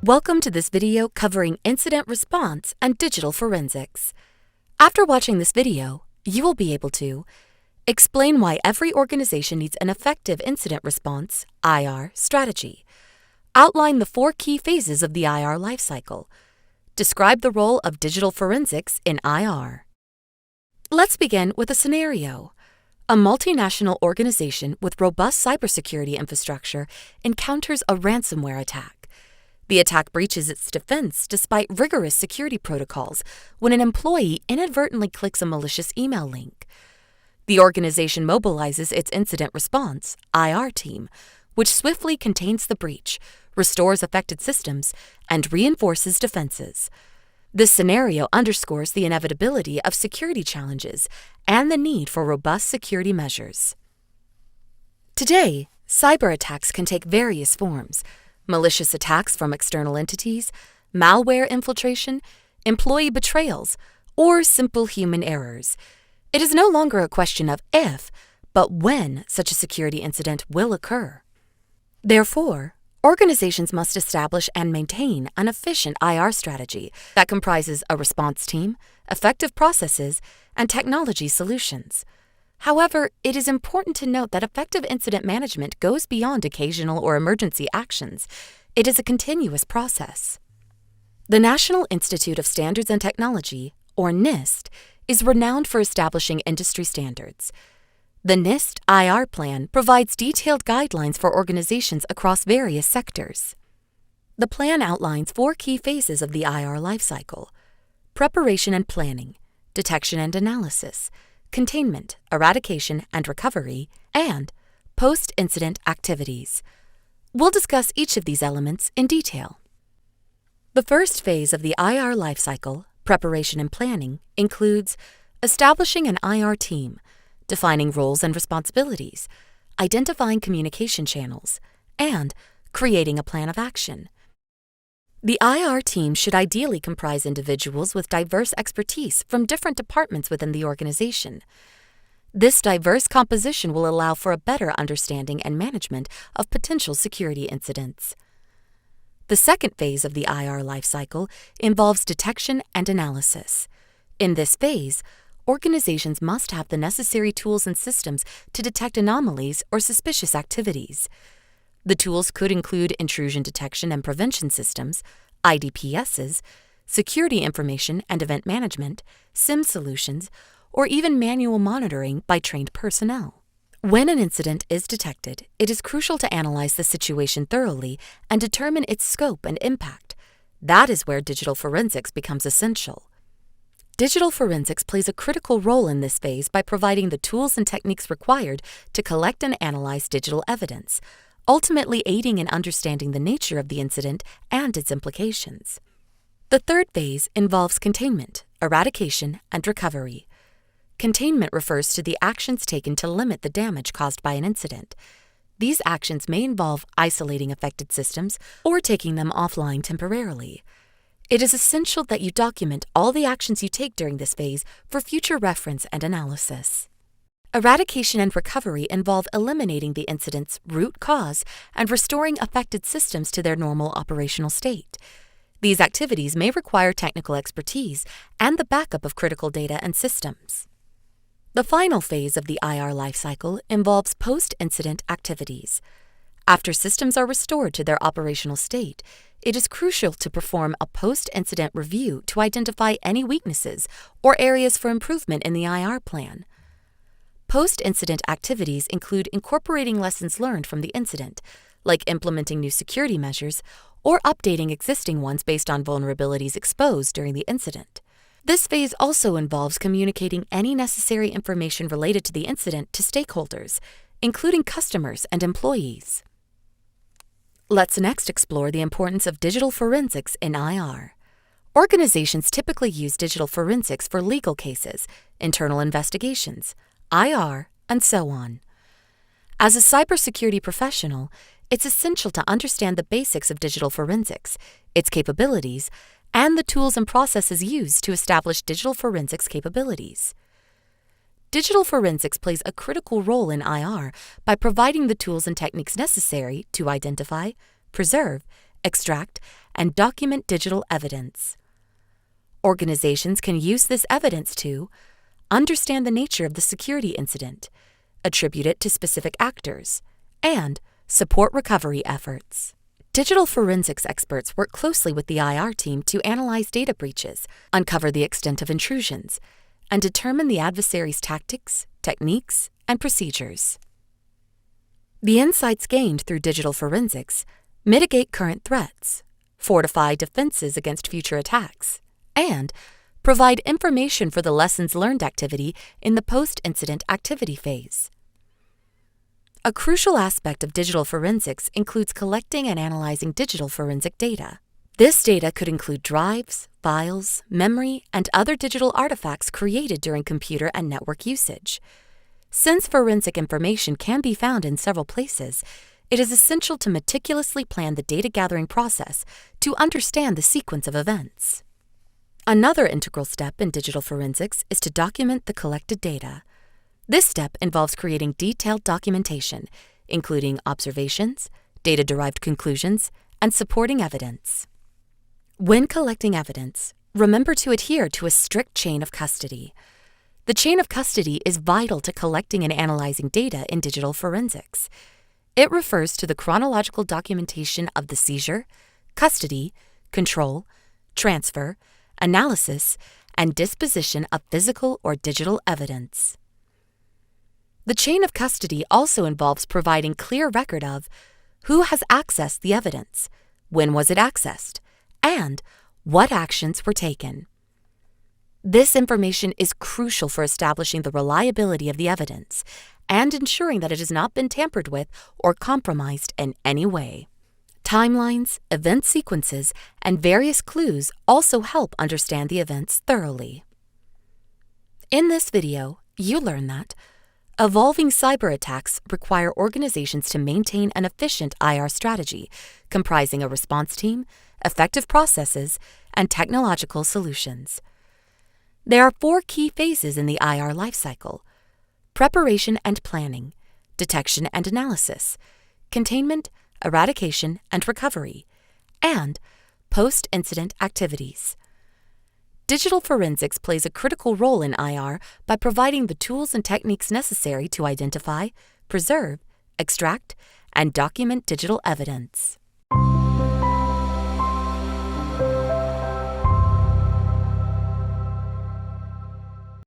Welcome to this video covering incident response and digital forensics. After watching this video, you will be able to explain why every organization needs an effective incident response (IR) strategy, outline the 4 key phases of the IR lifecycle, describe the role of digital forensics in IR. Let's begin with a scenario. A multinational organization with robust cybersecurity infrastructure encounters a ransomware attack. The attack breaches its defense despite rigorous security protocols when an employee inadvertently clicks a malicious email link. The organization mobilizes its incident response (IR) team, which swiftly contains the breach, restores affected systems, and reinforces defenses. This scenario underscores the inevitability of security challenges and the need for robust security measures. Today, cyberattacks can take various forms: malicious attacks from external entities, malware infiltration, employee betrayals, or simple human errors. It is no longer a question of if, but when such a security incident will occur. Therefore, organizations must establish and maintain an efficient IR strategy that comprises a response team, effective processes, and technology solutions. However, it is important to note that effective incident management goes beyond occasional or emergency actions. It is a continuous process. The National Institute of Standards and Technology, or NIST, is renowned for establishing industry standards. The NIST IR Plan provides detailed guidelines for organizations across various sectors. The plan outlines 4 key phases of the IR lifecycle: preparation and planning, detection and analysis, containment, eradication and recovery, and post-incident activities. We'll discuss each of these elements in detail. The first phase of the IR lifecycle, preparation and planning, includes establishing an IR team, defining roles and responsibilities, identifying communication channels, and creating a plan of action. The IR team should ideally comprise individuals with diverse expertise from different departments within the organization. This diverse composition will allow for a better understanding and management of potential security incidents. The second phase of the IR lifecycle involves detection and analysis. In this phase, organizations must have the necessary tools and systems to detect anomalies or suspicious activities. The tools could include intrusion detection and prevention systems, IDPSs, security information and event management, SIM solutions, or even manual monitoring by trained personnel. When an incident is detected, it is crucial to analyze the situation thoroughly and determine its scope and impact. That is where digital forensics becomes essential. Digital forensics plays a critical role in this phase by providing the tools and techniques required to collect and analyze digital evidence, ultimately aiding in understanding the nature of the incident and its implications. The third phase involves containment, eradication, and recovery. Containment refers to the actions taken to limit the damage caused by an incident. These actions may involve isolating affected systems or taking them offline temporarily. It is essential that you document all the actions you take during this phase for future reference and analysis. Eradication and recovery involve eliminating the incident's root cause and restoring affected systems to their normal operational state. These activities may require technical expertise and the backup of critical data and systems. The final phase of the IR lifecycle involves post-incident activities. After systems are restored to their operational state, it is crucial to perform a post-incident review to identify any weaknesses or areas for improvement in the IR plan. Post-incident activities include incorporating lessons learned from the incident, like implementing new security measures or updating existing ones based on vulnerabilities exposed during the incident. This phase also involves communicating any necessary information related to the incident to stakeholders, including customers and employees. Let's next explore the importance of digital forensics in IR. Organizations typically use digital forensics for legal cases, internal investigations, IR, and so on. As a cybersecurity professional, it's essential to understand the basics of digital forensics, its capabilities, and the tools and processes used to establish digital forensics capabilities. Digital forensics plays a critical role in IR by providing the tools and techniques necessary to identify, preserve, extract, and document digital evidence. Organizations can use this evidence to understand the nature of the security incident, attribute it to specific actors, and support recovery efforts. Digital forensics experts work closely with the IR team to analyze data breaches, uncover the extent of intrusions, and determine the adversary's tactics, techniques, and procedures. The insights gained through digital forensics mitigate current threats, fortify defenses against future attacks, and provide information for the lessons learned activity in the post-incident activity phase. A crucial aspect of digital forensics includes collecting and analyzing digital forensic data. This data could include drives, files, memory, and other digital artifacts created during computer and network usage. Since forensic information can be found in several places, it is essential to meticulously plan the data gathering process to understand the sequence of events. Another integral step in digital forensics is to document the collected data. This step involves creating detailed documentation, including observations, data-derived conclusions, and supporting evidence. When collecting evidence, remember to adhere to a strict chain of custody. The chain of custody is vital to collecting and analyzing data in digital forensics. It refers to the chronological documentation of the seizure, custody, control, transfer, analysis, and disposition of physical or digital evidence. The chain of custody also involves providing clear record of who has accessed the evidence, when was it accessed, and what actions were taken. This information is crucial for establishing the reliability of the evidence and ensuring that it has not been tampered with or compromised in any way. Timelines, event sequences, and various clues also help understand the events thoroughly. In this video, you learn that evolving cyberattacks require organizations to maintain an efficient IR strategy comprising a response team, effective processes, and technological solutions. There are 4 key phases in the IR lifecycle: preparation and planning, detection and analysis, containment, eradication and recovery, and post-incident activities. Digital forensics plays a critical role in IR by providing the tools and techniques necessary to identify, preserve, extract, and document digital evidence.